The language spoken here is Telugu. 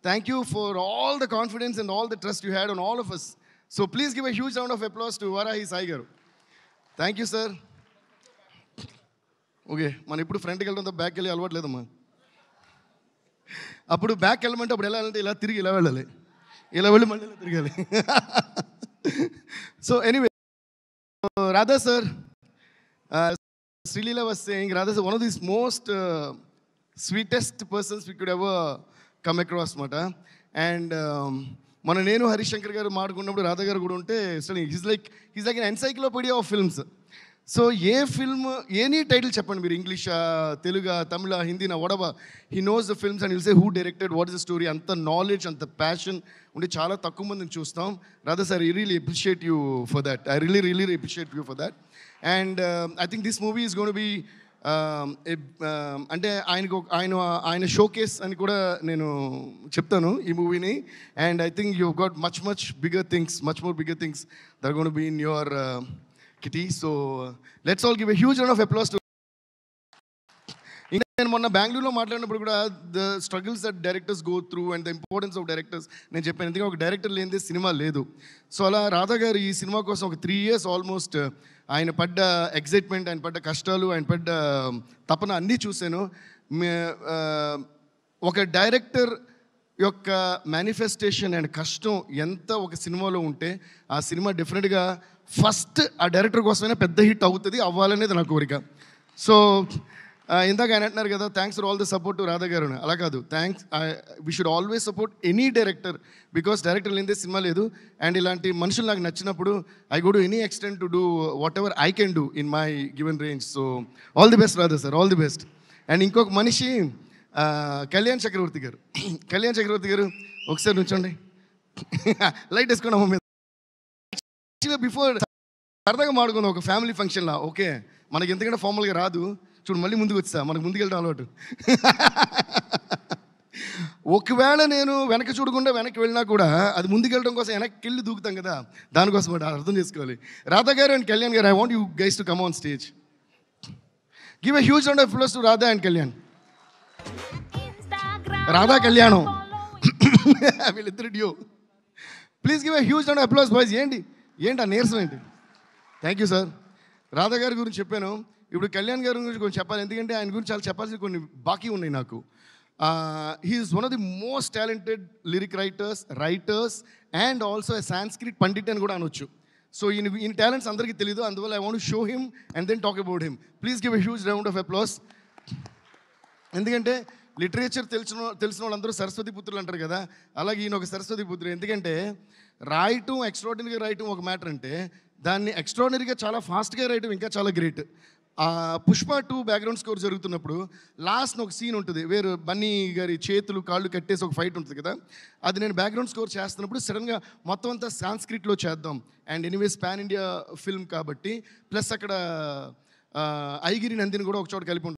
Thank you for all the confidence and all the trust you had on all of us. So please give a huge round of applause to Varahi Sai garu. Thank you, sir. Okay మనం ఇప్పుడు ఫ్రంట్కి వెళ్ళడంతో బ్యాక్ వెళ్ళి అలవాటు లేదమ్మా. అప్పుడు బ్యాక్ వెళ్ళమంటే అప్పుడు ఎలా వెళ్ళాలంటే ఇలా తిరిగి ఇలా వెళ్ళాలి, ఇలా వెళ్ళి మళ్ళీ ఇలా తిరగాలి. So anyway, Radha sir, Srilila was saying, Radha sir, one of these most sweetest persons we could ever come across, mata. And మన నేను హరిశంకర్ గారు మాట్లాడుకున్నప్పుడు రాధా గారు కూడా ఉంటే he's like an encyclopedia of films. So a film any title చెప్పండి మీరు, ఇంగ్లీషా, తెలుగా, తమిళ, హిందీనా, వడబా, he knows the films and will say who directed, what is the story. అంత నాలెడ్జ్, అంత ప్యాషన్ ఉండి చాలా తక్కువ మందిని చూస్తాం. Radha sir, I really appreciate you for that. I really appreciate you for that. And I think this movie is gonna be అంటే ఆయన షోకేస్ అని కూడా నేను చెప్తాను ఈ మూవీని. And I think you got much bigger things, much more bigger things that are gonna be in your kitty. So let's all give a huge round of applause to. నేను మొన్న బెంగళూరులో మాట్లాడినప్పుడు కూడా the struggles that directors go through and the importance of directors నేను చెప్పాను. ఎందుకంటే ఒక డైరెక్టర్ లేనిదే సినిమా లేదు. సో అలా రాధా గారు ఈ సినిమా కోసం ఒక 3 years ఆల్మోస్ట్ ఆయన పడ్డ ఎగ్జైట్మెంట్, ఆయన పడ్డ కష్టాలు, ఆయన పడ్డ తపన అన్నీ చూశాను. ఒక డైరెక్టర్ యొక్క మేనిఫెస్టేషన్ అండ్ కష్టం ఎంత ఒక సినిమాలో ఉంటే ఆ సినిమా డెఫినెట్గా ఫస్ట్ ఆ డైరెక్టర్ కోసమైనా పెద్ద హిట్ అవుతుంది, అవ్వాలనేది నా కోరిక. సో ఇందాక ఆయన అంటున్నారు కదా, thanks for all the support to Radha గారు. అలా కాదు, thanks, we should always support any director, because director లేనిదే సినిమా లేదు. అండ్ ఇలాంటి మనుషులు నాకు నచ్చినప్పుడు I go to any extent to do what ever I can do in my given range. So all the best Radha sir, all the best. And ఇంకొక మనిషి కళ్యాణ్ చక్రవర్తి గారు. కళ్యాణ్ చక్రవర్తి గారు ఒకసారి నుంచోండి, లైట్ వేసుకోండి అమ్మ మీద. యాక్చువల్గా బిఫోర్ సరదాగా మాడుకుందాం ఒక ఫ్యామిలీ ఫంక్షన్లా. ఓకే, మనకి ఎందుకంటే ఫార్మల్గా రాదు, చూడు మళ్ళీ ముందుకు వచ్చా, మనకు ముందుకెళ్ళడం అలవాటు. ఒకవేళ నేను వెనక్కి చూడకుండా వెనక్కి వెళ్ళినా కూడా అది ముందుకెళ్ళడం కోసం వెనక్కి వెళ్ళి దూకుతాం కదా, దానికోసం అర్థం చేసుకోవాలి. రాధా గారు అండ్ కళ్యాణ్ గారు, I want you guys to come on stage. Give a huge round of applause to Radha and Kalyan. Radha కళ్యాణం వీళ్ళిద్దరు due. Please give a huge round of applause boys. ఏంటి ఆ నీరసం ఏంటి? Thank you sir. రాధా గారి గురించి చెప్పాను, ఇప్పుడు కళ్యాణ్ గారి గురించి కొంచెం చెప్పాలి, ఎందుకంటే ఆయన గురించి చాలా చెప్పాల్సిన కొన్ని బాకీ ఉన్నాయి నాకు. He is one of the most talented lyric writers and also a Sanskrit pandit అని కూడా అనొచ్చు. సో ఈయన టాలెంట్స్ అందరికీ తెలియదు, అందువల్ల I want to show him and then talk about him. Please give a huge round of applause. ఎందుకంటే లిటరేచర్ తెలిసిన వాళ్ళందరూ సరస్వతి పుత్రులు అంటారు కదా, అలాగే ఈయన ఒక సరస్వతి పుత్రుడు. ఎందుకంటే రాయటం, ఎక్స్ట్రాడినరీగా రాయటం ఒక మ్యాటర్ అంటే, దాన్ని ఎక్స్ట్రాడినరీగా చాలా ఫాస్ట్గా రాయటం ఇంకా చాలా గ్రేట్. పుష్ప 2 బ్యాక్గ్రౌండ్ స్కోర్ జరుగుతున్నప్పుడు లాస్ట్ ఒక సీన్ ఉంటుంది, వేరు బన్నీ గారి చేతులు కాళ్ళు కట్టేసి ఒక ఫైట్ ఉంటుంది కదా, అది నేను బ్యాక్గ్రౌండ్ స్కోర్ చేస్తున్నప్పుడు సడన్గా మొత్తం అంతా సాంస్క్రిట్లో చేద్దాం. And anyways pan India film కాబట్టి, ప్లస్ అక్కడ ఐగిరి నందిని కూడా ఒక చోట కలిపి ఉంటుంది.